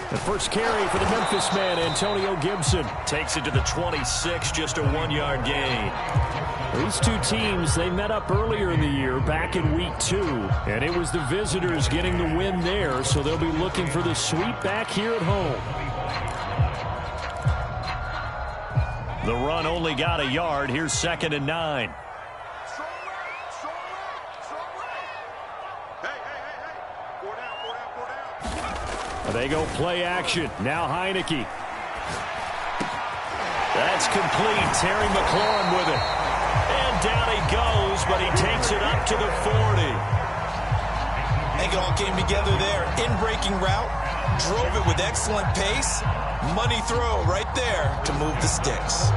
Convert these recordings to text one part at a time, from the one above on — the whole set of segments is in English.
The first carry for the Memphis man, Antonio Gibson. Takes it to the 26, just a 1-yard gain. These two teams, they met up earlier in the year, back in week 2. And it was the visitors getting the win there, so they'll be looking for the sweep back here at home. The run only got a yard. Here's 2nd and 9. They go play action. Now Heineke. That's complete. Terry McLaurin with it. And down he goes, but he takes it up to the 40. I think it all came together there. In-breaking route. Drove it with excellent pace. Money throw right there to move the sticks.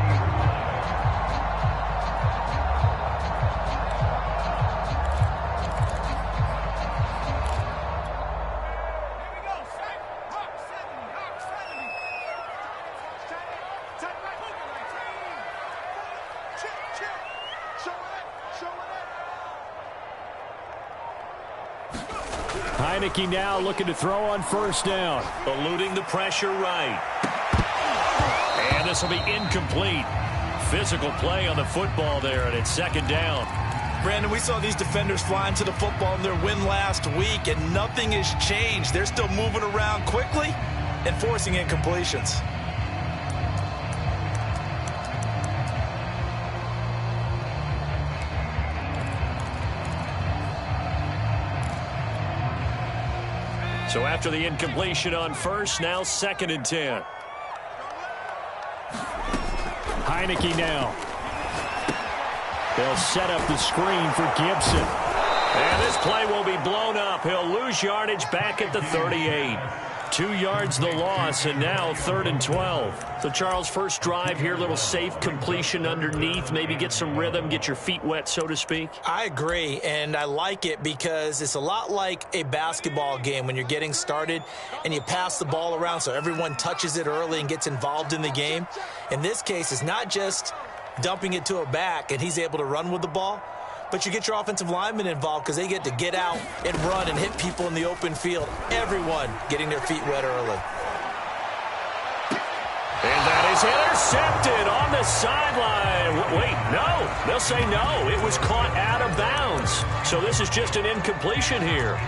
Heineke now looking to throw on first down. Eluding the pressure right. And this will be incomplete. Physical play on the football there, and it's 2nd down. Brandon, we saw these defenders flying to the football in their win last week, and nothing has changed. They're still moving around quickly and forcing incompletions. So after the incompletion on first, now 2nd and 10. Heineke now. They'll set up the screen for Gibson. And this play will be blown up. He'll lose yardage back at the 38. 2 yards the loss, and now 3rd and 12. So, Charles, first drive here, little safe completion underneath. Maybe get some rhythm, get your feet wet, so to speak. I agree, and I like it because it's a lot like a basketball game when you're getting started and you pass the ball around so everyone touches it early and gets involved in the game. In this case, it's not just dumping it to a back and he's able to run with the ball, but you get your offensive linemen involved because they get to get out and run and hit people in the open field. Everyone getting their feet wet early. And that is intercepted on the sideline. Wait, no. They'll say no. It was caught out of bounds. So this is just an incompletion here.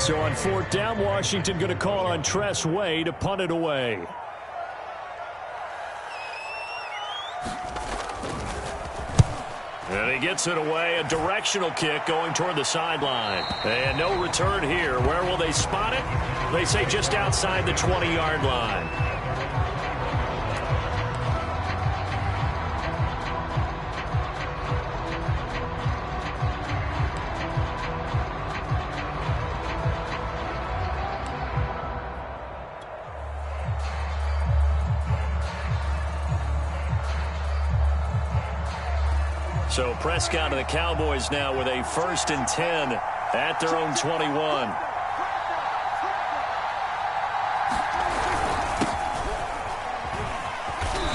So on 4th down, Washington going to call on Tress Way to punt it away. And he gets it away, a directional kick going toward the sideline. And no return here. Where will they spot it? They say just outside the 20-yard line. So Prescott and the Cowboys now with a 1st and 10 at their own 21.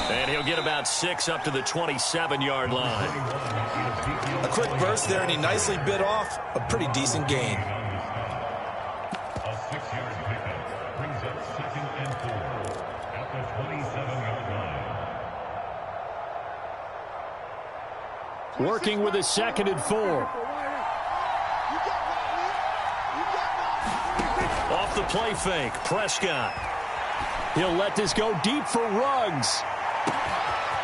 And he'll get about 6 up to the 27-yard line. A quick burst there, and he nicely bit off a pretty decent gain. A 6-yard pickup brings up 2nd and 4 at the 27-yard line. Working with a 2nd and 4. Off the play fake, Prescott. He'll let this go deep for Ruggs.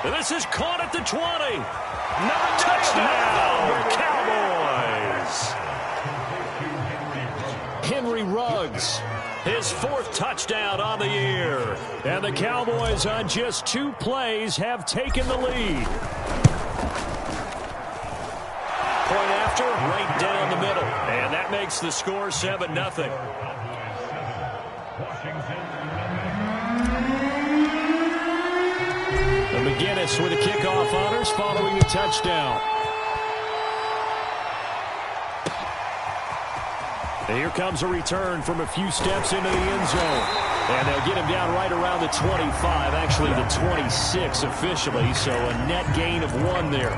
And this is caught at the 20. Another touchdown, Cowboys. Henry Ruggs. His 4th touchdown on the year. And the Cowboys on just 2 plays have taken the lead. Point after, right down the middle. And that makes the score 7-0. And McGinnis with the kickoff honors following the touchdown. And here comes a return from a few steps into the end zone. And they'll get him down right around the 25, actually the 26 officially, so a net gain of 1 there.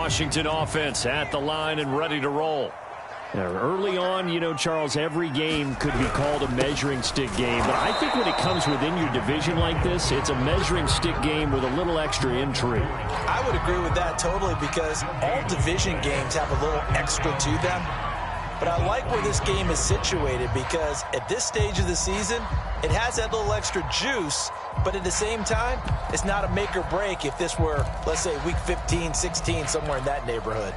Washington offense at the line and ready to roll. Now, early on, you know, Charles, every game could be called a measuring stick game. But I think when it comes within your division like this, it's a measuring stick game with a little extra intrigue. I would agree with that totally because all division games have a little extra to them. But I like where this game is situated because at this stage of the season, it has that little extra juice. But at the same time, it's not a make or break if this were, let's say, week 15, 16, somewhere in that neighborhood.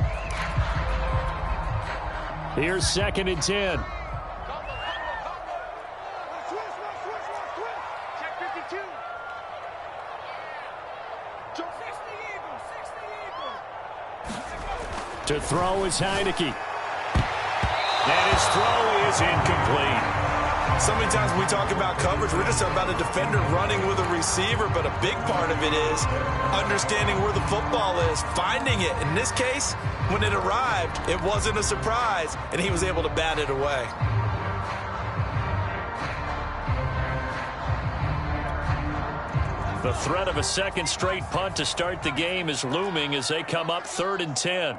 Here's 2nd and 10. To throw is Heineke. And his throw is incomplete. So many times when we talk about coverage, we're just about a defender running with a receiver, but a big part of it is understanding where the football is, finding it. In this case, when it arrived, it wasn't a surprise, and he was able to bat it away. The threat of a second straight punt to start the game is looming as they come up 3rd and 10.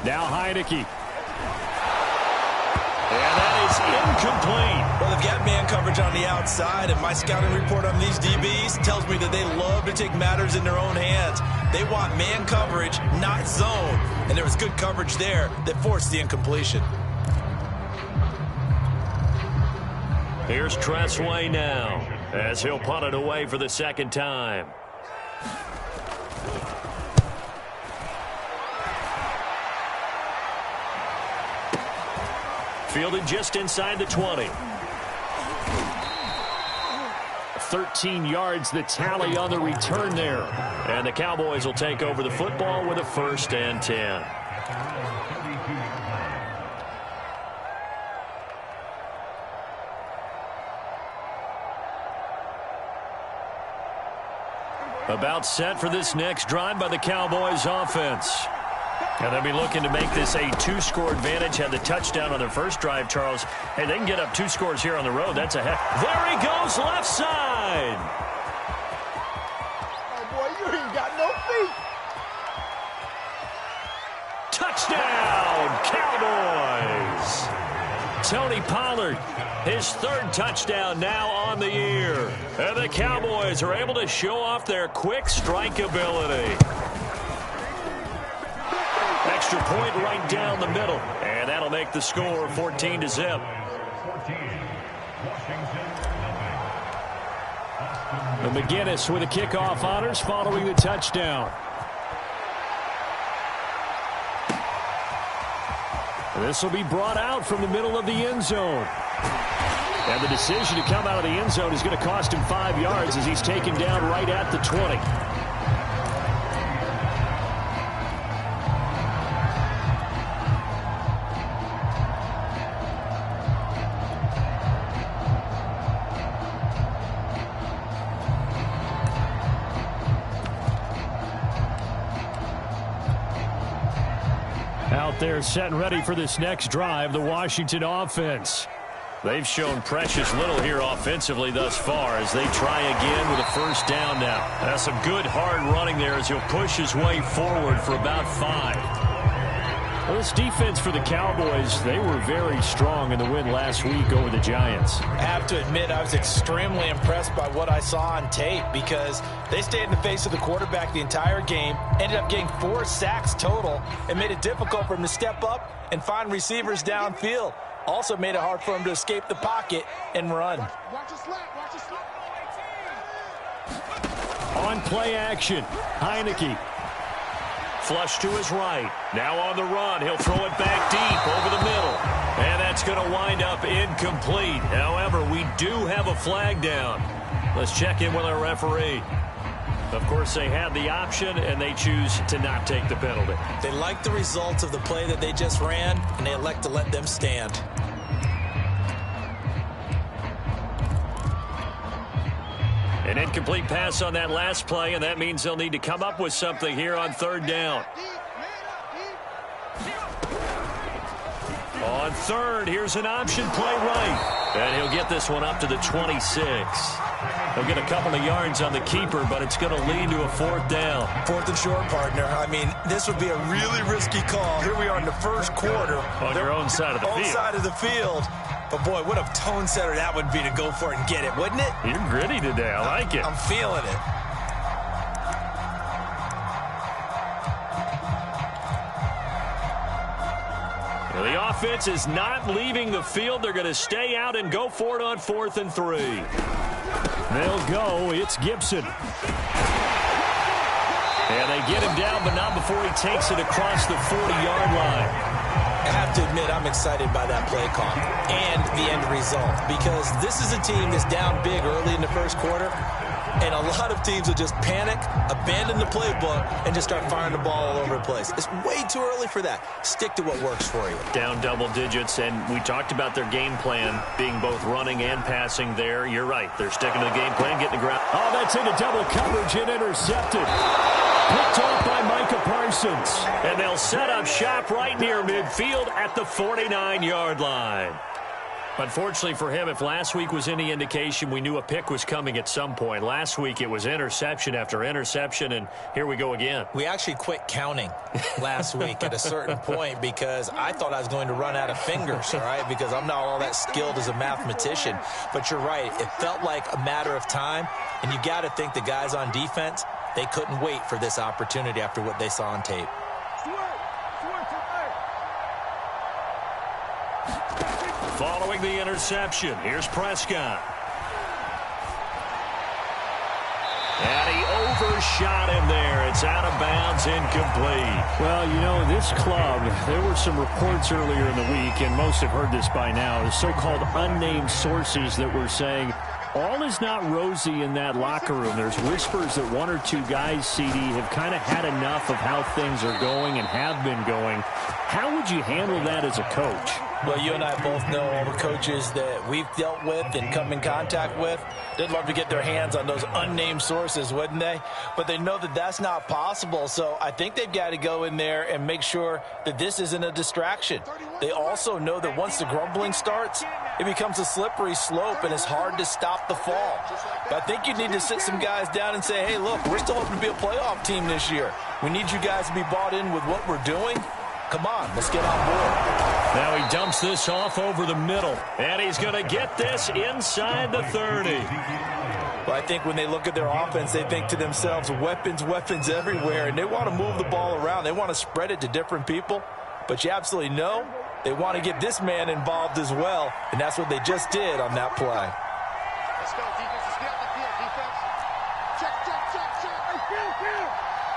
Now Heineke. And that is incomplete. Well, they've got man coverage on the outside, and my scouting report on these DBs tells me that they love to take matters in their own hands. They want man coverage, not zone. And there was good coverage there that forced the incompletion. Here's Tressway now as he'll punt it away for the second time. Fielded just inside the 20. 13 yards, the tally on the return there. And the Cowboys will take over the football with a 1st and 10. About set for this next drive by the Cowboys offense. And they'll be looking to make this a 2-score advantage. Had the touchdown on their first drive, Charles. Hey, they can get up 2 scores here on the road. That's a heck. There he goes, left side. Oh, boy, you ain't got no feet. Touchdown, Cowboys. Tony Pollard, his 3rd touchdown now on the year. And the Cowboys are able to show off their quick strike ability. Extra point right down the middle. And that'll make the score 14-0. And McGinnis with a kickoff honors following the touchdown. This will be brought out from the middle of the end zone. And the decision to come out of the end zone is going to cost him 5 yards as he's taken down right at the 20. Out there set and ready for this next drive, the Washington offense. They've shown precious little here offensively thus far as they try again with a 1st down now. That's some good hard running there as he'll push his way forward for about 5. Well, this defense for the Cowboys, they were very strong in the win last week over the Giants. I have to admit, I was extremely impressed by what I saw on tape because they stayed in the face of the quarterback the entire game, ended up getting 4 sacks total, and made it difficult for him to step up and find receivers downfield. Also made it hard for him to escape the pocket and run. Watch your slap. Watch your slap. On play action, Heineke. Flush to his right. Now on the run. He'll throw it back deep over the middle. And that's going to wind up incomplete. However, we do have a flag down. Let's check in with our referee. Of course, they had the option, and they choose to not take the penalty. They like the results of the play that they just ran, and they elect to let them stand. An incomplete pass on that last play, and that means they'll need to come up with something here on 3rd down. On On third, here's an option play right. And he'll get this one up to the 26. He'll get a couple of yards on the keeper, but it's going to lead to a fourth down. Fourth and short, partner. I mean, this would be a really risky call. Here we are in the first quarter. On your own side of the field. Own side of the field. But, boy, what a tone setter that would be to go for it and get it, wouldn't it? You're gritty today. I like it. I'm feeling it. The offense is not leaving the field. They're going to stay out and go for it on 4th and 3. They'll go. It's Gibson. And they get him down, but not before he takes it across the 40-yard line. I have to admit, I'm excited by that play call and the end result, because this is a team that's down big early in the first quarter, and a lot of teams will just panic, abandon the playbook, and just start firing the ball all over the place. It's way too early for that. Stick to what works for you. Down double digits, and we talked about their game plan being both running and passing there. You're right. They're sticking to the game plan, getting the ground. Oh, that's into double coverage and intercepted. Picked off by Micah Parsons. And they'll set up shop right near midfield at the 49-yard line. Unfortunately for him, if last week was any indication, we knew a pick was coming at some point. Last week it was interception after interception, and here we go again. We actually quit counting last week at a certain point because I thought I was going to run out of fingers, all right, because I'm not all that skilled as a mathematician. But you're right. It felt like a matter of time, and you got to think the guys on defense, they couldn't wait for this opportunity after what they saw on tape. Following the interception, here's Prescott. And he overshot him there. It's out of bounds, incomplete. Well, you know, this club, there were some reports earlier in the week, and most have heard this by now, the so-called unnamed sources that were saying all is not rosy in that locker room. There's whispers that one or two guys, CD, have kind of had enough of how things are going and have been going. How would you handle that as a coach? Well, you and I both know all the coaches that we've dealt with and come in contact with. They'd love to get their hands on those unnamed sources, wouldn't they? But they know that that's not possible, so I think they've got to go in there and make sure that this isn't a distraction. They also know that once the grumbling starts, it becomes a slippery slope, and it's hard to stop the fall. But I think you need to sit some guys down and say, hey, look, we're still hoping to be a playoff team this year. We need you guys to be bought in with what we're doing. Come on, let's get on board. Now he dumps this off over the middle, and he's going to get this inside the 30. Well, I think when they look at their offense, they think to themselves, weapons, weapons everywhere, and they want to move the ball around. They want to spread it to different people, but you absolutely know they want to get this man involved as well, and that's what they just did on that play. Let's go, defense. Let's get on the field, defense. Check, check, check, check. Hey, kill, kill.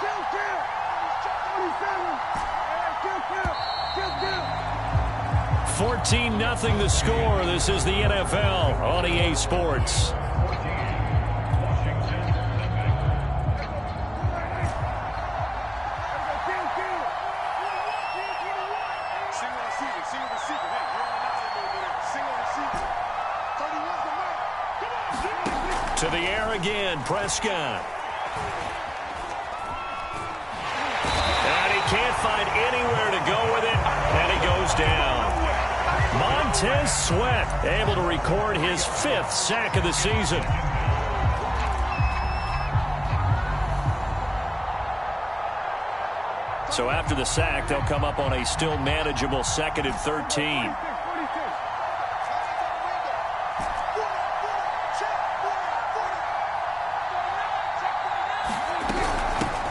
Kill, kill. Check 27. Hey, kill, kill. Kill, kill. 14-0 the score. This is the NFL on EA Sports. To the air again, Prescott. And he can't find anywhere to go with it, and he goes down. Montez Sweat able to record his 5th sack of the season. So after the sack, they'll come up on a still manageable 2nd and 13.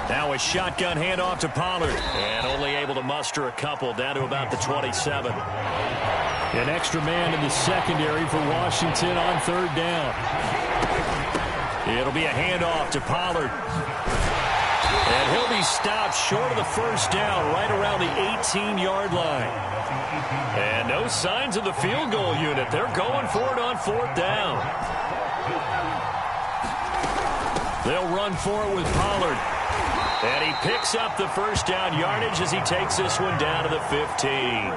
Now a shotgun handoff to Pollard, and only able to muster a couple down to about the 27. An extra man in the secondary for Washington on 3rd down. It'll be a handoff to Pollard. And he'll be stopped short of the 1st down, right around the 18-yard line. And no signs of the field goal unit. They're going for it on 4th down. They'll run for it with Pollard. And he picks up the first down yardage as he takes this one down to the 15.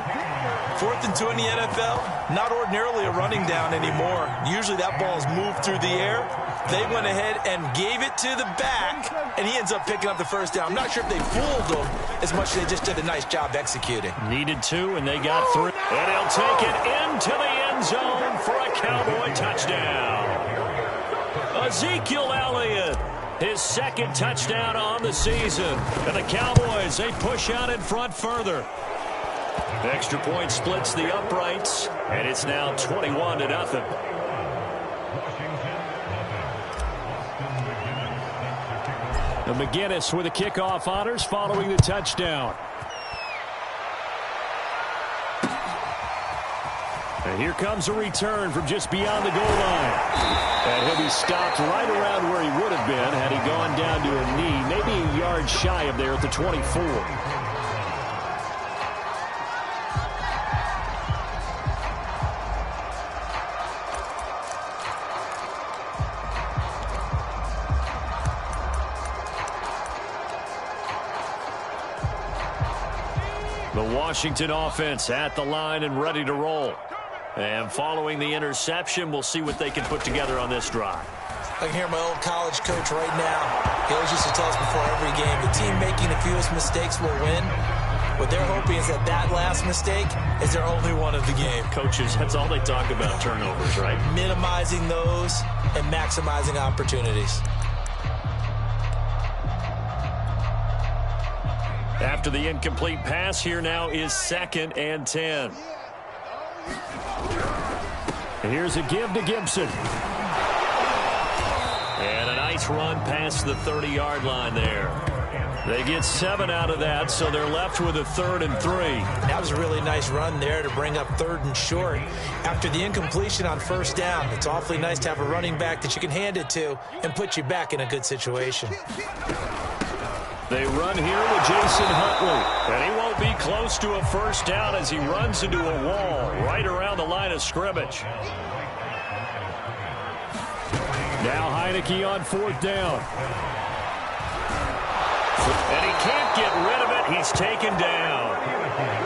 4th and 2 in the NFL, not ordinarily a running down anymore. Usually that ball is moved through the air. They went ahead and gave it to the back, and he ends up picking up the first down. I'm not sure if they fooled him as much as they just did a nice job executing. Needed 2, and they got 3. And he'll take it into the end zone for a Cowboy touchdown. Ezekiel Elliott, his second touchdown on the season. And the Cowboys, they push out in front further. Extra point splits the uprights, and it's now 21-0. And McGinnis with the kickoff honors following the touchdown. And here comes a return from just beyond the goal line. And he'll be stopped right around where he would have been had he gone down to a knee, maybe a yard shy of there at the 24. The Washington offense at the line and ready to roll. And following the interception, we'll see what they can put together on this drive. I can hear my old college coach right now. He always used to tell us before every game, the team making the fewest mistakes will win. What they're hoping is that that last mistake is their only one of the game. Coaches, that's all they talk about, turnovers, right? Minimizing those and maximizing opportunities. After the incomplete pass, here now is 2nd and 10. Here's a give to Gibson. And a nice run past the 30-yard line there. They get 7 out of that, so they're left with a 3rd and 3. That was a really nice run there to bring up 3rd and short. After the incompletion on 1st down, it's awfully nice to have a running back that you can hand it to and put you back in a good situation. They run here with Jason Huntley. And he won't be close to a first down as he runs into a wall right around the line of scrimmage. Now Heineke on 4th down. And he can't get rid of it. He's taken down.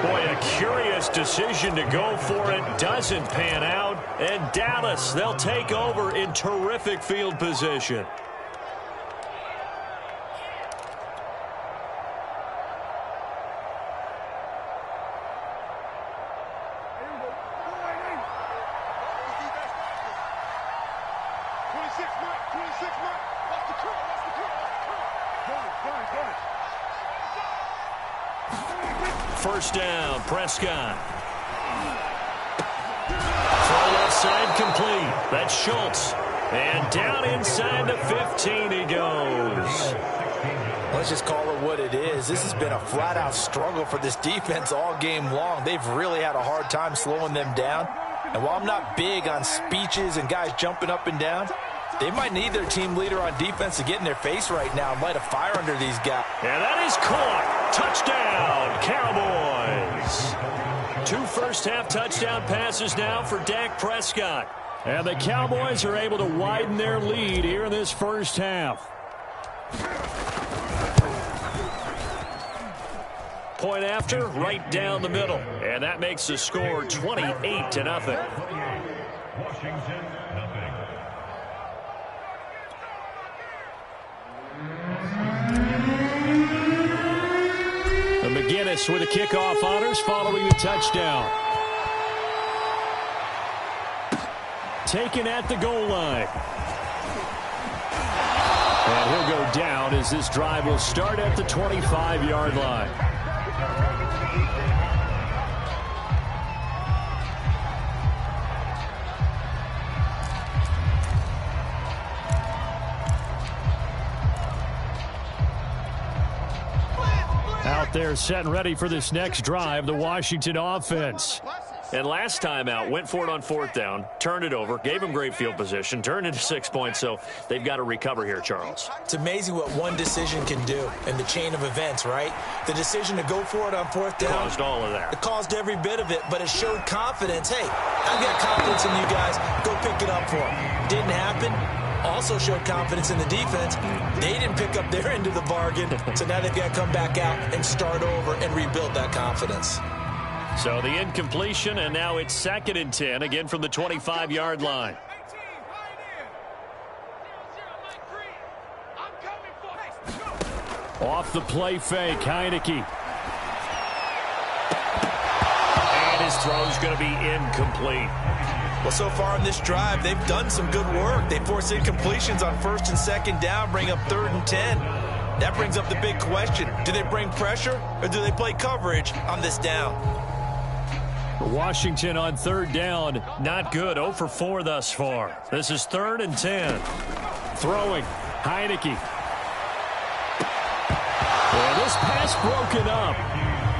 Boy, a curious decision to go for it. Doesn't pan out. And Dallas, they'll take over in terrific field position. First down, Prescott. Throw left side complete. That's Schultz. And down inside the 15 he goes. Let's just call it what it is. This has been a flat-out struggle for this defense all game long. They've really had a hard time slowing them down. And while I'm not big on speeches and guys jumping up and down, they might need their team leader on defense to get in their face right now and light a fire under these guys. And that is caught. Touchdown, Cowboys. 2 first-half touchdown passes now for Dak Prescott. And the Cowboys are able to widen their lead here in this first half. Point after, right down the middle. And that makes the score 28-0. Washington, nothing. McGinnis with the kickoff honors following the touchdown. Taken at the goal line. And he'll go down as this drive will start at the 25-yard line. Out there set and ready for this next drive, the Washington offense. And last time out, went for it on 4th down, turned it over, gave him great field position, turned into 6 points, so they've got to recover here, Charles. It's amazing what one decision can do in the chain of events, right? The decision to go for it on 4th down. Caused all of that. It caused every bit of it, but it showed confidence. Hey, I've got confidence in you guys. Go pick it up for them. Didn't happen. also showed confidence in the defense. They didn't pick up their end of the bargain, so now they've got to come back out and start over and rebuild that confidence. So the incompletion, and now it's 2nd and 10, again from the 25-yard line. Off the play fake, Heineke. And his throw's going to be incomplete. Well, so far in this drive, they've done some good work. They force incompletions on 1st and 2nd down, bring up 3rd and 10. That brings up the big question. Do they bring pressure or do they play coverage on this down? Washington on 3rd down. Not good. 0 for 4 thus far. This is 3rd and 10. Throwing, Heineke. Well, this pass broken up.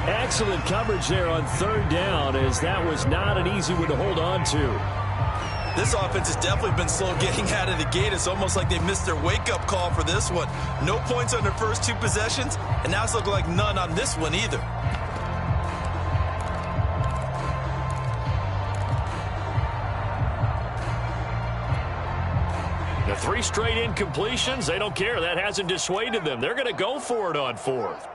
Excellent coverage there on 3rd down, as that was not an easy one to hold on to. This offense has definitely been slow getting out of the gate. It's almost like they missed their wake-up call for this one. No points on their first 2 possessions, and now it's looking like none on this one either. The 3 straight incompletions, they don't care. That hasn't dissuaded them. They're going to go for it on 4th.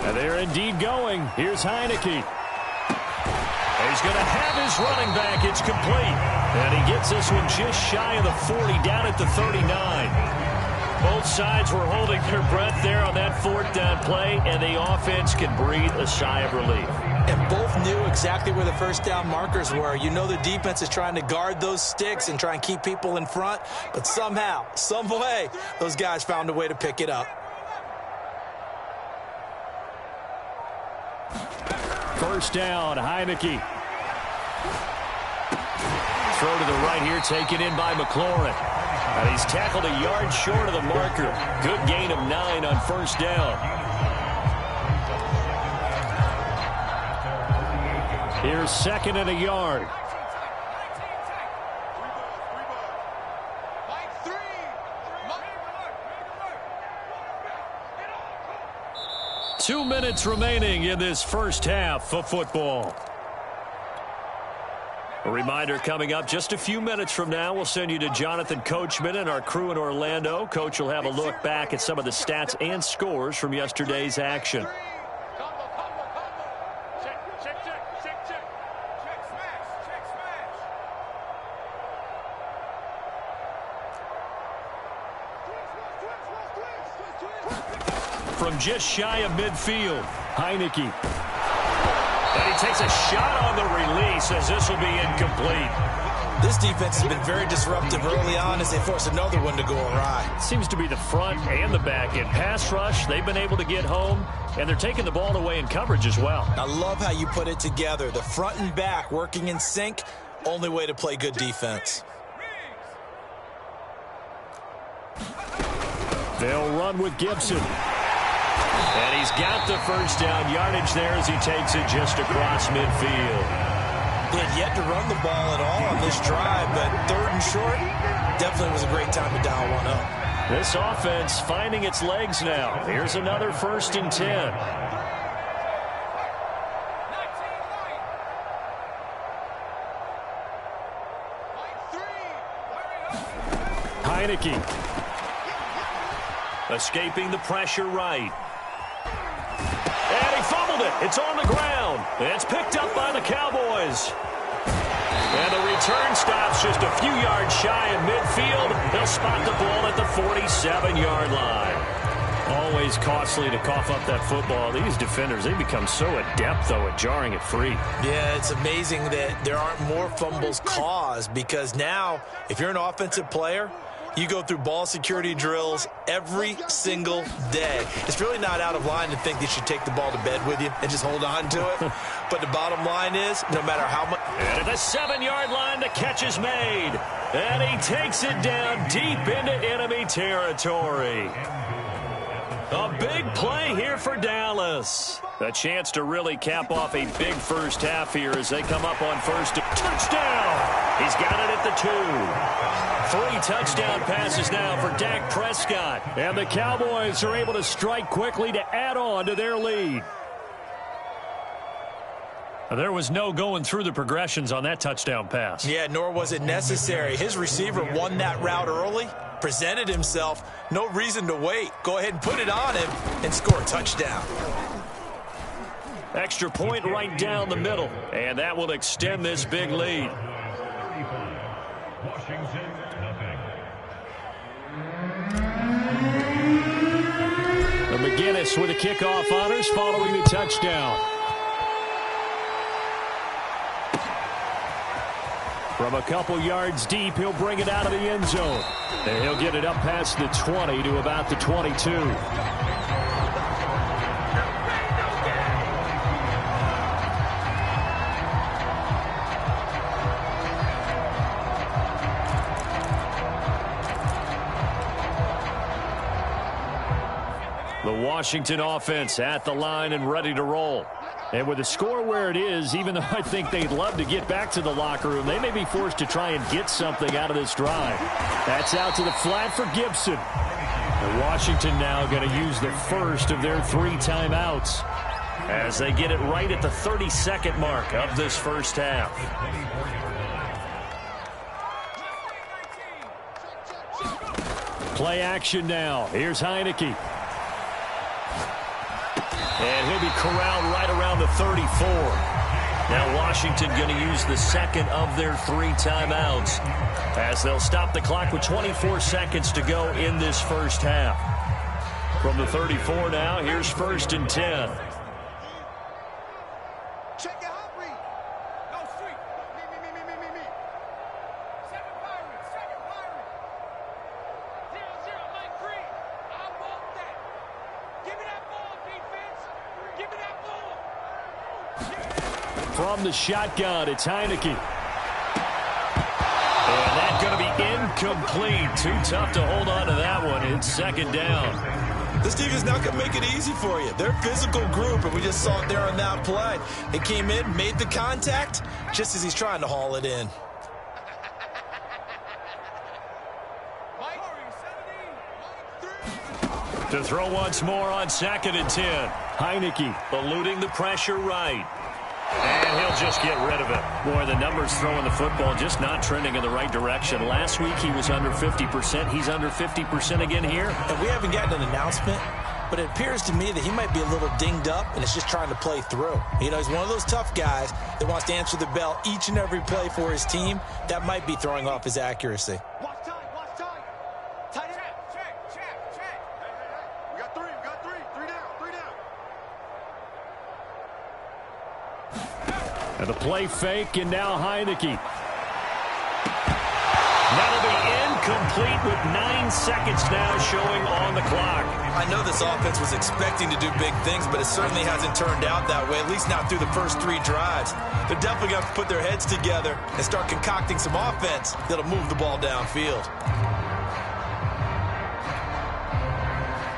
And they're indeed going. Here's Heineke. He's going to have his running back. It's complete. And he gets this one just shy of the 40, down at the 39. Both sides were holding their breath there on that 4th down play, and the offense can breathe a sigh of relief. And both knew exactly where the first down markers were. You know the defense is trying to guard those sticks and try and keep people in front, but somehow, some way, those guys found a way to pick it up. First down, Heineke. Throw to the right here, taken in by McLaurin. And he's tackled a yard short of the marker. Good gain of 9 on 1st down. Here's 2nd and a yard. Two minutes remaining in this first half of football. A reminder coming up just a few minutes from now. We'll send you to Jonathan Coachman and our crew in Orlando. Coach will have a look back at some of the stats and scores from yesterday's action. From just shy of midfield, Heineke. And he takes a shot on the release as this will be incomplete. This defense has been very disruptive early on as they force another one to go awry. Seems to be the front and the back end. Pass rush, they've been able to get home, and they're taking the ball away in coverage as well. I love how you put it together. The front and back working in sync, only way to play good defense. They'll run with Gibson. And he's got the first down yardage there as he takes it just across midfield. They had yet to run the ball at all on this drive, but 3rd and short definitely was a great time to dial one up. This offense finding its legs now. Here's another 1st and 10. Heineke. Escaping the pressure right. And he fumbled it. It's on the ground. It's picked up by the Cowboys. And the return stops just a few yards shy of midfield. They'll spot the ball at the 47-yard line. Always costly to cough up that football. These defenders, they become so adept, though, at jarring it free. Yeah, it's amazing that there aren't more fumbles caused, because now, if you're an offensive player, you go through ball security drills every single day. It's really not out of line to think that you should take the ball to bed with you and just hold on to it. But the bottom line is, no matter how much... And at the 7-yard line, the catch is made. And he takes it down deep into enemy territory. A big play here for Dallas. A chance to really cap off a big first half here as they come up on first. Touchdown! He's got it at the 2. 3 touchdown passes now for Dak Prescott. And the Cowboys are able to strike quickly to add on to their lead. There was no going through the progressions on that touchdown pass. Yeah, nor was it necessary. His receiver won that route early, presented himself, no reason to wait. Go ahead and put it on him and score a touchdown. Extra point right down the middle, and that will extend this big lead. Washington, nothing. McGinnis with the kickoff honors following the touchdown. From a couple yards deep, he'll bring it out of the end zone. And he'll get it up past the 20 to about the 22. The Washington offense at the line and ready to roll. And with the score where it is, even though I think they'd love to get back to the locker room, they may be forced to try and get something out of this drive. That's out to the flat for Gibson. And Washington now going to use the first of their 3 timeouts as they get it right at the 32nd mark of this first half. Play action now. Here's Heineke. And he'll be corralled right around the 34. Now Washington going to use the second of their 3 timeouts as they'll stop the clock with 24 seconds to go in this first half. From the 34 now, here's 1st and 10. Check your hot read. No street. Me. Second pirate. 0-0, Mike Green. I want that. Give me that ball, defense. Give me that ball. From the shotgun, it's Heineke. And that's going to be incomplete. Too tough to hold on to that one. It's 2nd down. This team is not going to make it easy for you. They're a physical group, and we just saw it there on that play. It came in, made the contact, just as he's trying to haul it in. To throw once more on 2nd and 10. Heineke Eluding the pressure right. And he'll just get rid of it. Boy, the numbers throwing the football just not trending in the right direction. Last week he was under 50%. He's under 50% again here. And we haven't gotten an announcement, but it appears to me that he might be a little dinged up and is just trying to play through. You know, he's one of those tough guys that wants to answer the bell each and every play for his team. That might be throwing off his accuracy. Watch time. Tight end. Check. We got three. 3 down. and the play fake, and now Heineke. That'll be incomplete with 9 seconds now showing on the clock. I know this offense was expecting to do big things, but it certainly hasn't turned out that way, at least not through the first 3 drives. They're definitely going to put their heads together and start concocting some offense that'll move the ball downfield.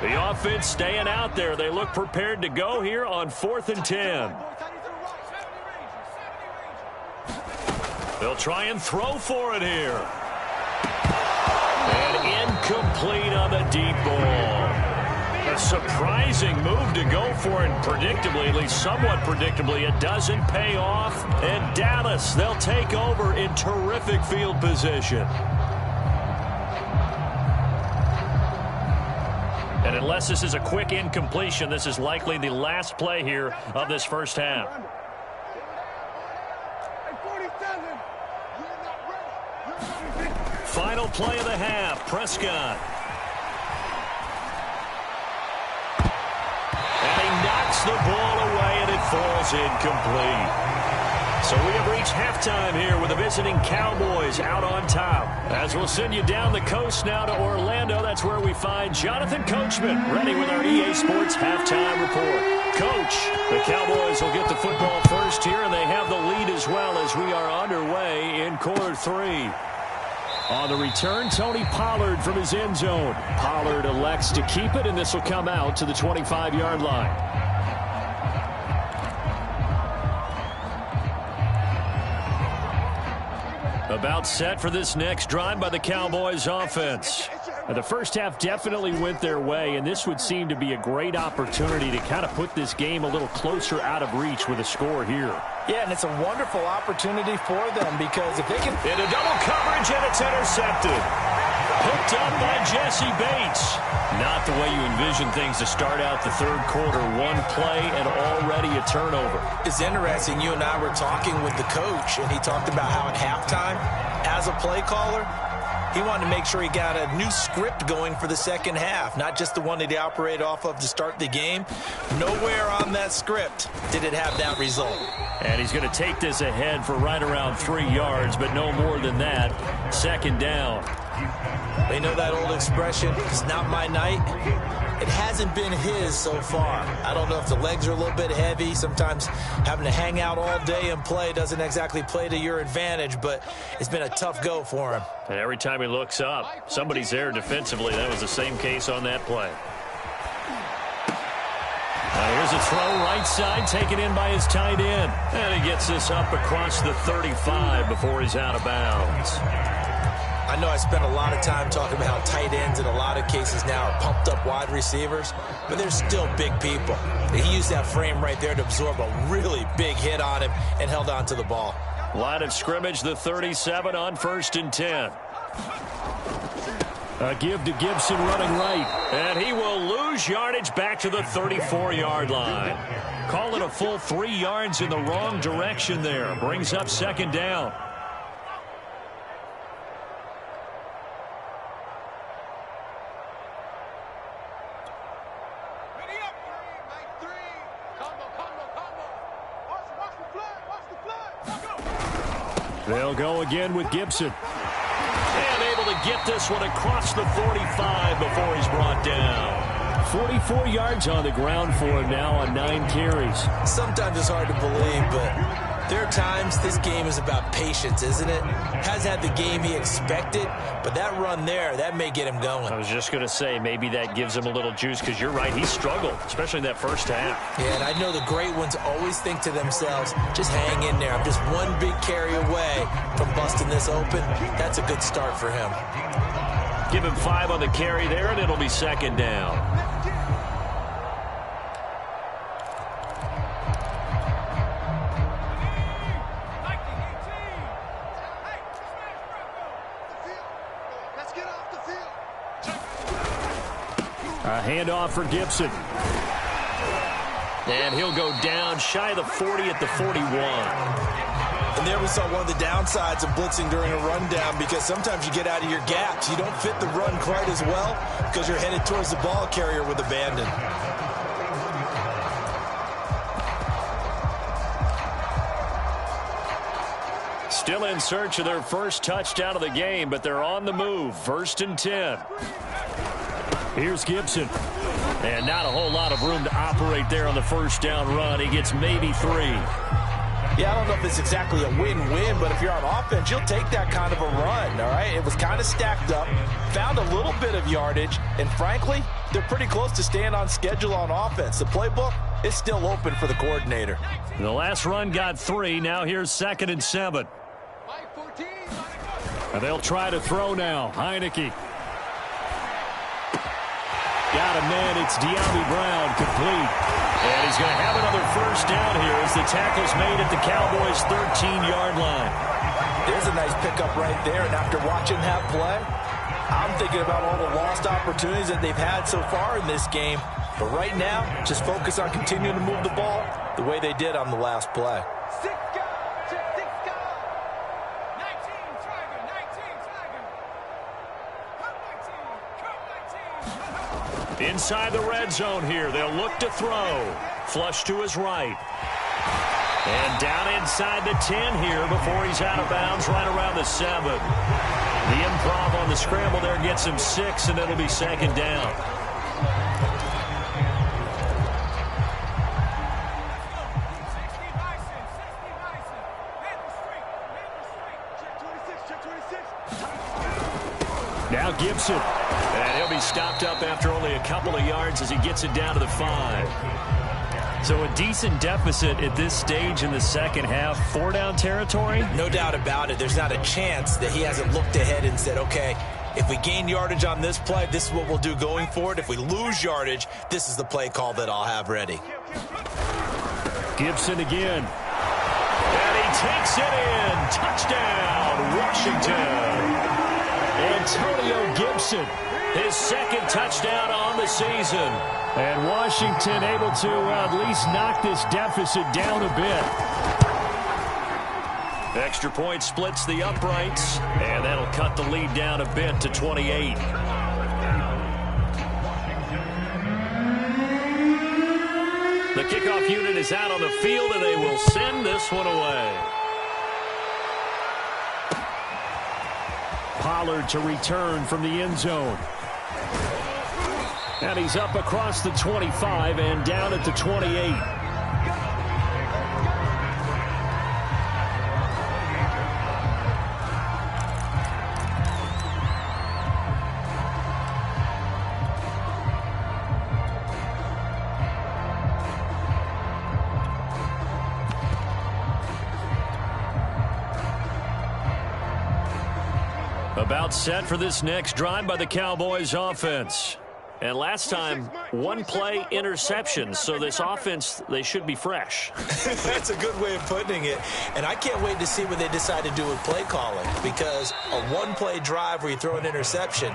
The offense staying out there. They look prepared to go here on 4th and 10. They'll try and throw for it here. And incomplete on the deep ball. A surprising move to go for it predictably, at least somewhat predictably. It doesn't pay off. And Dallas, they'll take over in terrific field position. And unless this is a quick incompletion, this is likely the last play here of this first half. Final play of the half, Prescott. And he knocks the ball away, and it falls incomplete. So we have reached halftime here with the visiting Cowboys out on top. As we'll send you down the coast now to Orlando, that's where we find Jonathan Coachman ready with our EA Sports halftime report. Coach, the Cowboys will get the football first here, and they have the lead as well as we are underway in quarter 3. On the return, Tony Pollard from his end zone. Pollard elects to keep it, and this will come out to the 25-yard line. About set for this next drive by the Cowboys offense. The first half definitely went their way, and this would seem to be a great opportunity to kind of put this game a little closer out of reach with a score here. Yeah, and it's a wonderful opportunity for them because if they can... Into double coverage, and it's intercepted. Hooked up by Jesse Bates. Not the way you envision things to start out the third quarter. One play and already a turnover. It's interesting. You and I were talking with the coach, and he talked about how at halftime, as a play caller, he wanted to make sure he got a new script going for the second half, not just the one that he operated off of to start the game. Nowhere on that script did it have that result. And he's going to take this ahead for right around 3 yards, but no more than that. Second down. They know that old expression, it's not my night. It hasn't been his so far. I don't know if the legs are a little bit heavy. Sometimes having to hang out all day and play doesn't exactly play to your advantage, but it's been a tough go for him. And every time he looks up, somebody's there defensively. That was the same case on that play. Here's a throw right side, taken in by his tight end. And he gets this up across the 35 before he's out of bounds. I know I spent a lot of time talking about how tight ends in a lot of cases now are pumped up wide receivers, but they're still big people. He used that frame right there to absorb a really big hit on him and held on to the ball. Line of scrimmage, the 37 on 1st and 10. A give to Gibson running right. And he will lose yardage back to the 34-yard line. Call it a full 3 yards in the wrong direction there. Brings up second down. They'll go again with Gibson. And able to get this one across the 45 before he's brought down. 44 yards on the ground for him now on 9 carries. Sometimes it's hard to believe, but there are times this game is about patience, isn't it? Hasn't had the game he expected, but that run there, that may get him going. I was just going to say, maybe that gives him a little juice, because you're right, he struggled, especially in that first half. Yeah, and I know the great ones always think to themselves, just hang in there. I'm just one big carry away from busting this open. That's a good start for him. Give him 5 on the carry there, and it'll be second down. A handoff for Gibson. And he'll go down shy of the 40 at the 41. And there we saw one of the downsides of blitzing during a rundown, because sometimes you get out of your gaps. You don't fit the run quite as well because you're headed towards the ball carrier with abandon. Still in search of their first touchdown of the game, but they're on the move. 1st and 10. Here's Gibson. And not a whole lot of room to operate there on the first down run. He gets maybe 3. Yeah, I don't know if it's exactly a win-win, but if you're on offense, you'll take that kind of a run, all right? It was kind of stacked up, found a little bit of yardage, and frankly, they're pretty close to staying on schedule on offense. The playbook is still open for the coordinator. The last run got 3. Now here's 2nd and 7. And they'll try to throw now. Heineke. Got a man. It's De'Ami Brown, complete. And he's going to have another first down here as the tackle's made at the Cowboys' 13-yard line. There's a nice pickup right there, and after watching that play, I'm thinking about all the lost opportunities that they've had so far in this game. But right now, just focus on continuing to move the ball the way they did on the last play. Inside the red zone here. They'll look to throw. Flush to his right. And down inside the 10 here before he's out of bounds right around the 7. The improv on the scramble there gets him 6, and it'll be second down. Now Gibson. And he'll be stopped up after only a couple of yards as he gets it down to the 5. So a decent deficit at this stage in the second half. 4-down territory? No doubt about it. There's not a chance that he hasn't looked ahead and said, okay, If we gain yardage on this play, this is what we'll do going forward. If we lose yardage, this is the play call that I'll have ready. Gibson again. And he takes it in. Touchdown, Washington. Antonio Gibson. His second touchdown on the season. And Washington able to at least knock this deficit down a bit. Extra point splits the uprights, and that'll cut the lead down a bit to 28. The kickoff unit is out on the field, and they will send this one away. Pollard to return from the end zone. And he's up across the 25 and down at the 28. About set for this next drive by the Cowboys offense. And last time, one play interception, so this offense, they should be fresh. That's a good way of putting it. And I can't wait to see what they decide to do with play calling, because a one-play drive where you throw an interception,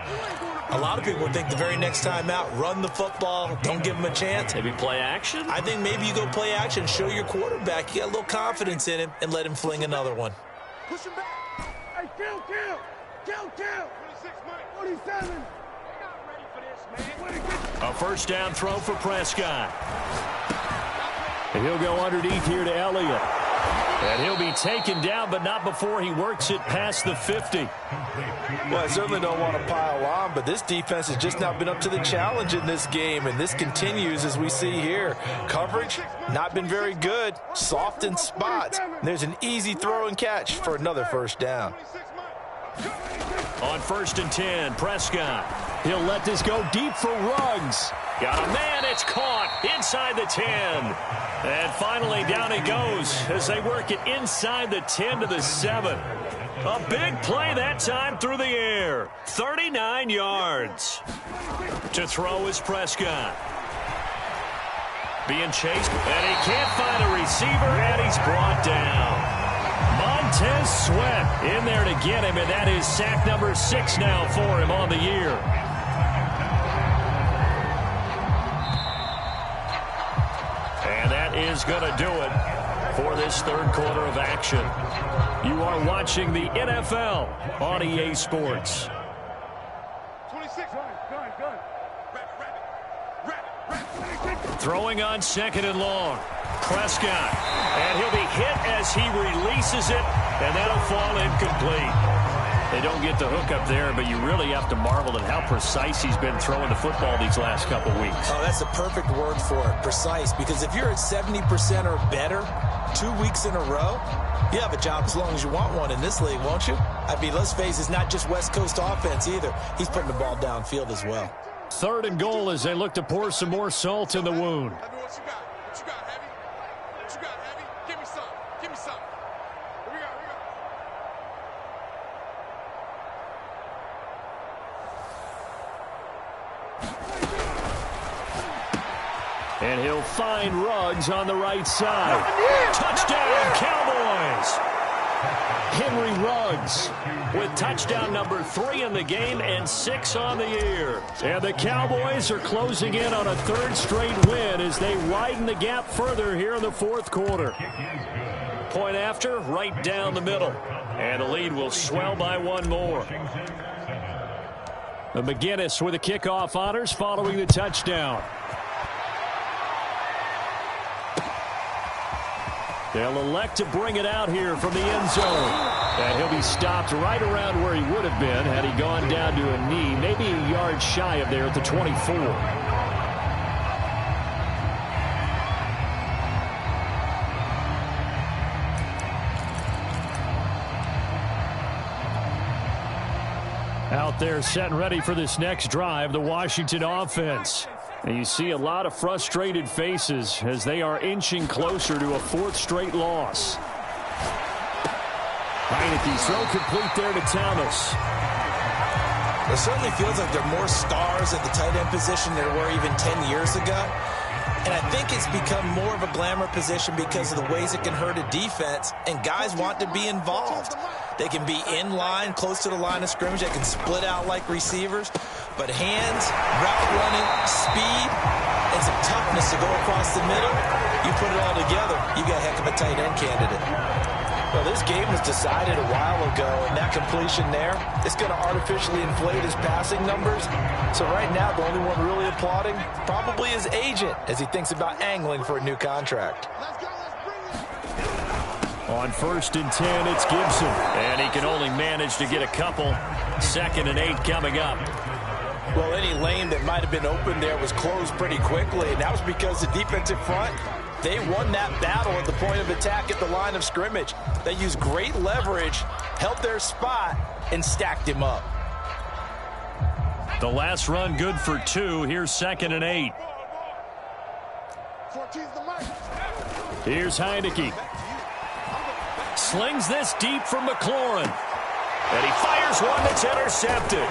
a lot of people would think the very next time out, run the football, don't give them a chance. Maybe play action? I think maybe you go play action, show your quarterback you got a little confidence in him, and let him fling another one. Push him back. Hey, kill. 26, Mike. 47. A first down throw for Prescott. And he'll go underneath here to Elliott. And he'll be taken down, but not before he works it past the 50. Well, I certainly don't want to pile on, but this defense has just not been up to the challenge in this game, and this continues as we see here. Coverage, not been very good, soft in spots. There's an easy throw and catch for another first down. On 1st and 10, Prescott. He'll let this go deep for Ruggs. Got a man, it's caught inside the 10. And finally down it goes as they work it inside the 10 to the 7. A big play that time through the air. 39 yards. To throw is Prescott. Being chased, and he can't find a receiver, and he's brought down. Montez Sweat in there to get him, and that is sack number 6 now for him on the year. And that is going to do it for this third quarter of action. You are watching the NFL on EA Sports. 26. Go. Throwing on 2nd and long. Prescott. And he'll be hit as he releases it, and that'll fall incomplete. They don't get the hook up there, but you really have to marvel at how precise he's been throwing the football these last couple weeks. Oh, that's the perfect word for it, precise, because if you're at 70% or better 2 weeks in a row, you have a job as long as you want one in this league, won't you? I mean, let's face it, it's not just West Coast offense either. He's putting the ball downfield as well. 3rd and goal as they look to pour some more salt in the wound. What you got, Heavy? Give me some. Here we go. And he'll find Ruggs on the right side. Touchdown, Cowboys! Henry Ruggs With touchdown number 3 in the game and 6 on the year. And the Cowboys are closing in on a 3rd straight win as they widen the gap further here in the 4th quarter. Point after, right down the middle. And the lead will swell by 1 more. McGinnis with the kickoff honors following the touchdown. They'll elect to bring it out here from the end zone. And he'll be stopped right around where he would have been had he gone down to a knee, maybe a yard shy of there at the 24. Out there set and ready for this next drive, the Washington offense. And you see a lot of frustrated faces as they are inching closer to a 4th straight loss. Heineke throw complete there to Thomas. It certainly feels like there are more stars at the tight end position than there were even 10 years ago. And I think it's become more of a glamour position because of the ways it can hurt a defense, and guys want to be involved. They can be in line, close to the line of scrimmage. They can split out like receivers. But hands, route running, speed, and some toughness to go across the middle, you put it all together, you got a heck of a tight end candidate. Well, this game was decided a while ago, and that completion there, it's going to artificially inflate his passing numbers. So right now, the only one really applauding probably his agent as he thinks about angling for a new contract. On 1st and 10, it's Gibson. And he can only manage to get a couple. 2nd and 8 coming up. Well, any lane that might have been open there was closed pretty quickly, and that was because the defensive front, they won that battle at the point of attack at the line of scrimmage. They used great leverage, held their spot, and stacked him up. The last run good for 2. Here's 2nd and 8. Here's Heineke. Slings this deep from McLaurin. And he fires one that's intercepted.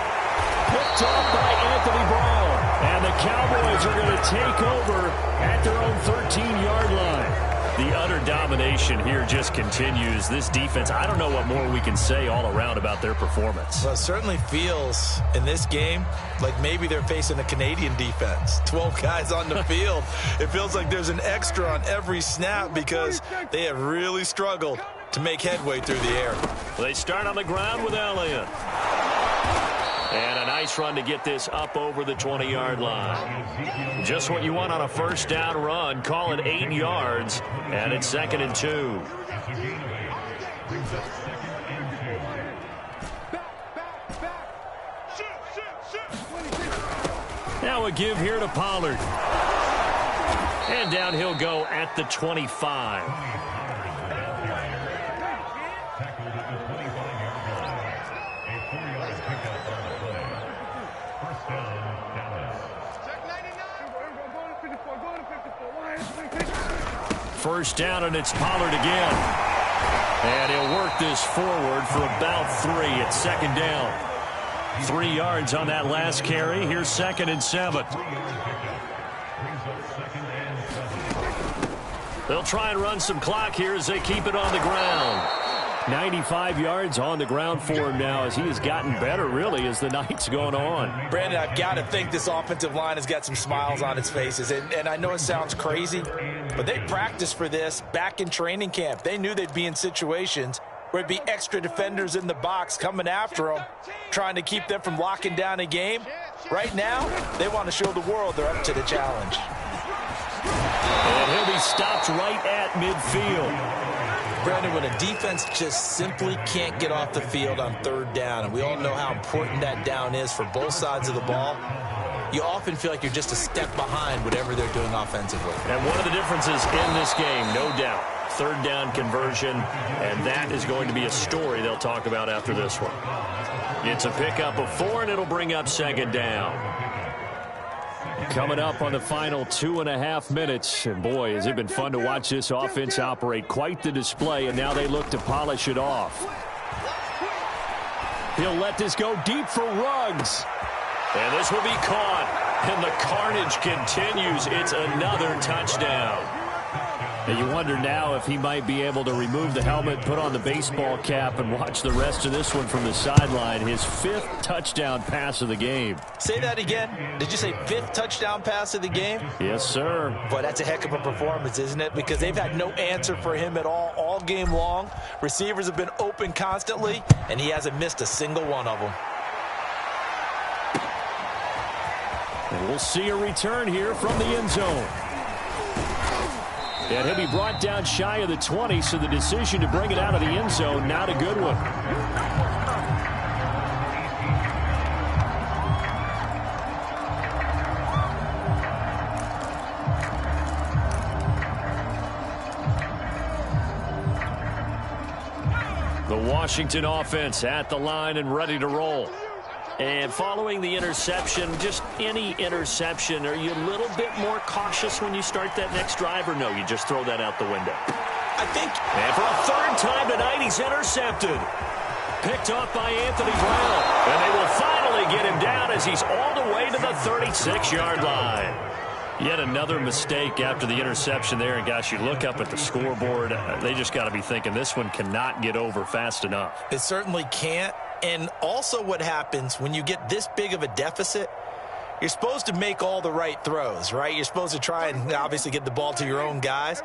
Picked off by Anthony Brown. And the Cowboys are going to take over at their own 13-yard line. The utter domination here just continues. This defense, I don't know what more we can say all around about their performance. Well, it certainly feels in this game like maybe they're facing a Canadian defense. 12 guys on the field. It feels like there's an extra on every snap because they have really struggled to make headway through the air. They start on the ground with Elliott. And a nice run to get this up over the 20-yard line. Just what you want on a first down run. Call it 8 yards, and it's 2nd and 2. Now a give here to Pollard. And down he'll go at the 25. First down, and it's Pollard again. And he'll work this forward for about 3 at 2nd down. 3 yards on that last carry. Here's 2nd and 7. They'll try and run some clock here as they keep it on the ground. 95 yards on the ground for him now as he has gotten better, really, as the night's going on. Brandon, I've got to think this offensive line has got some smiles on its faces. And I know it sounds crazy, but they practiced for this back in training camp. They knew they'd be in situations where it'd be extra defenders in the box coming after them, trying to keep them from locking down a game. Right now, they want to show the world they're up to the challenge. And he'll be stopped right at midfield. Brandon, when a defense just simply can't get off the field on 3rd down, and we all know how important that down is for both sides of the ball, you often feel like you're just a step behind whatever they're doing offensively. And one of the differences in this game, no doubt, 3rd down conversion, and that is going to be a story they'll talk about after this one. It's a pickup of 4, and it'll bring up 2nd down. Coming up on the final 2.5 minutes, and boy, has it been fun to watch this offense operate. Quite the display, and now they look to polish it off. He'll let this go deep for Ruggs. And this will be caught, and the carnage continues. It's another touchdown. And you wonder now if he might be able to remove the helmet, put on the baseball cap, and watch the rest of this one from the sideline. His 5th touchdown pass of the game. Say that again. Did you say 5th touchdown pass of the game? Yes, sir. Boy, that's a heck of a performance, isn't it? Because they've had no answer for him at all game long. Receivers have been open constantly, and he hasn't missed a single one of them. And we'll see a return here from the end zone. And he'll be brought down shy of the 20, so the decision to bring it out of the end zone, not a good one. The Washington offense at the line and ready to roll. And following the interception, just any interception, are you a little bit more cautious when you start that next drive, or no, you just throw that out the window? I think. And for a 3rd time tonight, he's intercepted. picked off by Anthony Brown. And they will finally get him down as he's all the way to the 36-yard line. Yet another mistake after the interception there. And, gosh, you look up at the scoreboard, they just got to be thinking this one cannot get over fast enough. It certainly can't. And also what happens when you get this big of a deficit, you're supposed to make all the right throws, right? You're supposed to try and obviously get the ball to your own guys.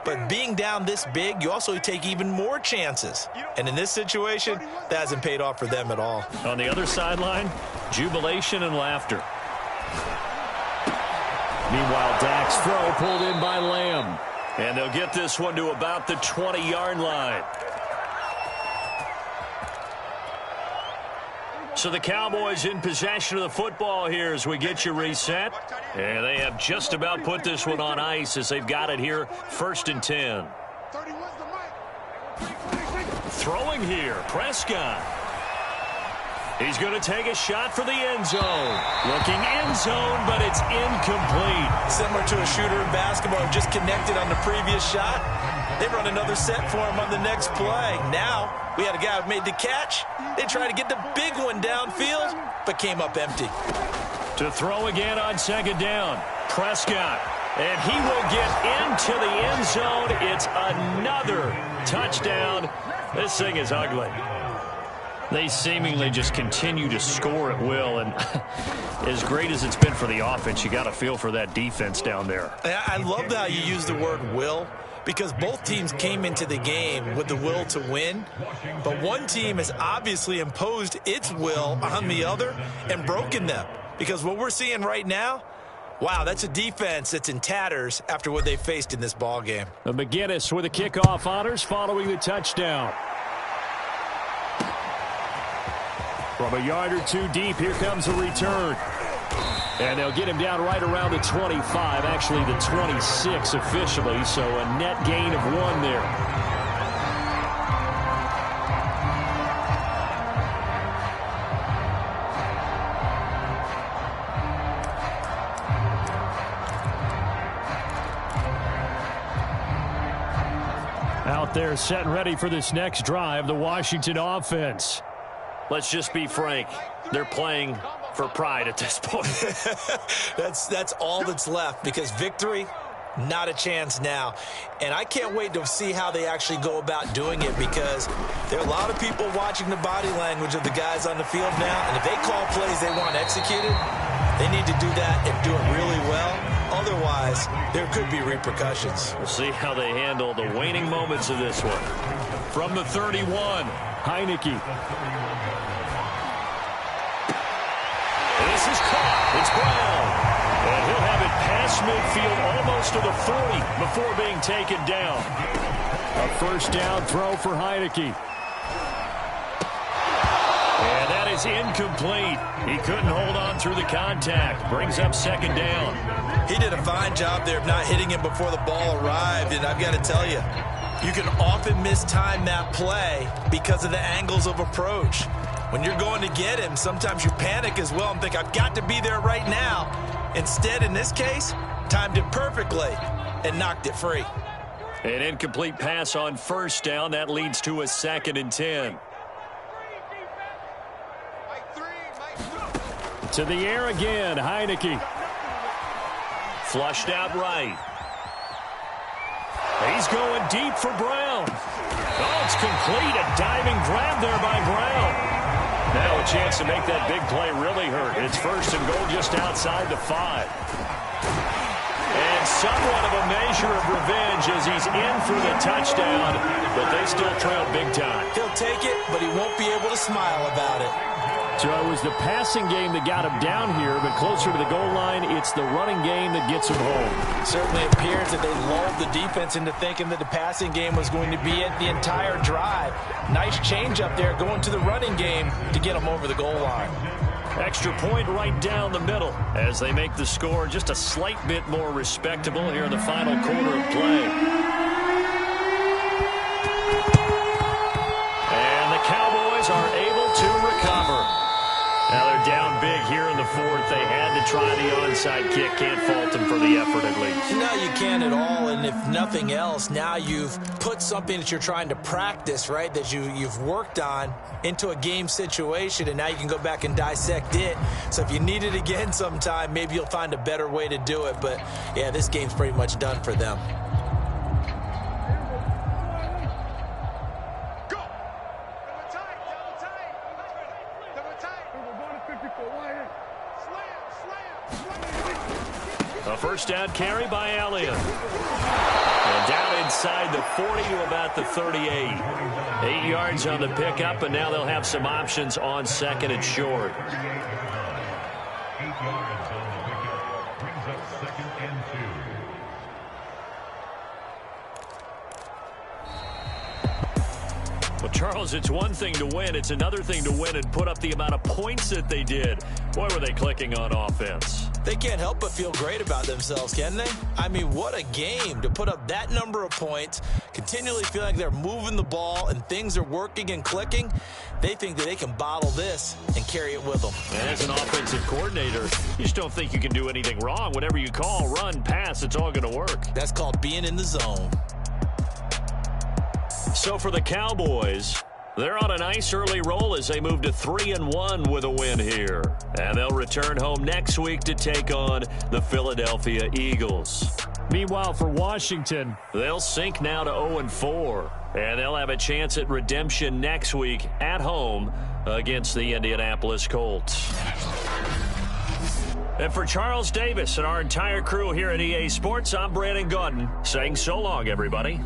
But being down this big, you also take even more chances. And in this situation, that hasn't paid off for them at all. On the other sideline, jubilation and laughter. Meanwhile, Dak's throw pulled in by Lamb. And they'll get this one to about the 20-yard line. So the Cowboys in possession of the football here as we get you reset. And they have just about put this one on ice as they've got it here, 1st and 10. Throwing here, Prescott. He's going to take a shot for the end zone. Looking end zone, but it's incomplete. Similar to a shooter in basketball who just connected on the previous shot. They run another set for him on the next play. Now, we had a guy who made the catch. They tried to get the big one downfield, but came up empty. To throw again on 2nd down, Prescott. And he will get into the end zone. It's another touchdown. This thing is ugly. They seemingly just continue to score at will, and as great as it's been for the offense, you got to feel for that defense down there. I love how you use the word will, because both teams came into the game with the will to win, but one team has obviously imposed its will on the other and broken them, because what we're seeing right now, wow, that's a defense that's in tatters after what they faced in this ball game. McGinnis with a kickoff honors following the touchdown. From a yard or two deep, here comes a return. And they'll get him down right around the 25, actually the 26 officially, so a net gain of 1 there. Out there set and ready for this next drive, the Washington offense. Let's just be frank. They're playing for pride at this point. That's all that's left, because victory, not a chance now. And I can't wait to see how they actually go about doing it, because there are a lot of people watching the body language of the guys on the field now, and if they call plays they want executed, they need to do that and do it really well. Otherwise, there could be repercussions. We'll see how they handle the waning moments of this one. From the 31, Heineke. This is caught. It's Brown. And he'll have it past midfield almost to the 40 before being taken down. A 1st down throw for Heineke. And that is incomplete. He couldn't hold on through the contact. Brings up 2nd down. He did a fine job there of not hitting him before the ball arrived, and I've got to tell you, you can often mistime that play because of the angles of approach. When you're going to get him, sometimes you panic as well and think, I've got to be there right now. Instead, in this case, timed it perfectly and knocked it free. An incomplete pass on 1st down. That leads to a 2nd and 10. To the air again, Heineke. Flushed out right. He's going deep for Brown. Oh, it's complete. A diving grab there by Brown. Now a chance to make that big play really hurt. It's 1st and goal just outside the 5. And somewhat of a measure of revenge as he's in for the touchdown, but they still trail big time. He'll take it, but he won't be able to smile about it. So it was the passing game that got him down here, but closer to the goal line, it's the running game that gets him home. Certainly appears that they lulled the defense into thinking that the passing game was going to be it the entire drive. Nice change up there going to the running game to get them over the goal line. Extra point right down the middle as they make the score just a slight bit more respectable here in the final quarter of play. And the Cowboys are able to recover. Now they're down big here in the fourth. They had to try the onside kick. Can't fault them for the effort at least. No, you can't at all. And if nothing else, now you've put something that you're trying to practice, right, that you've worked on into a game situation, and now you can go back and dissect it. So if you need it again sometime, maybe you'll find a better way to do it. But, yeah, this game's pretty much done for them. A first down carry by Elliott. And down inside the 40 to about the 38. 8 yards on the pickup, and now they'll have some options on second and short. 8 yards on the pickup. Brings up second and 2. Well, Charles, it's one thing to win. It's another thing to win and put up the amount of points that they did. Boy, were they clicking on offense. They can't help but feel great about themselves, can they? I mean, what a game to put up that number of points, continually feeling like they're moving the ball and things are working and clicking. They think that they can bottle this and carry it with them. And as an offensive coordinator, you just don't think you can do anything wrong. Whatever you call, run, pass, it's all going to work. That's called being in the zone. So for the Cowboys, they're on a nice early roll as they move to 3-1 with a win here. And they'll return home next week to take on the Philadelphia Eagles. Meanwhile, for Washington, they'll sink now to 0-4. And they'll have a chance at redemption next week at home against the Indianapolis Colts. And for Charles Davis and our entire crew here at EA Sports, I'm Brandon Gaudin saying so long, everybody.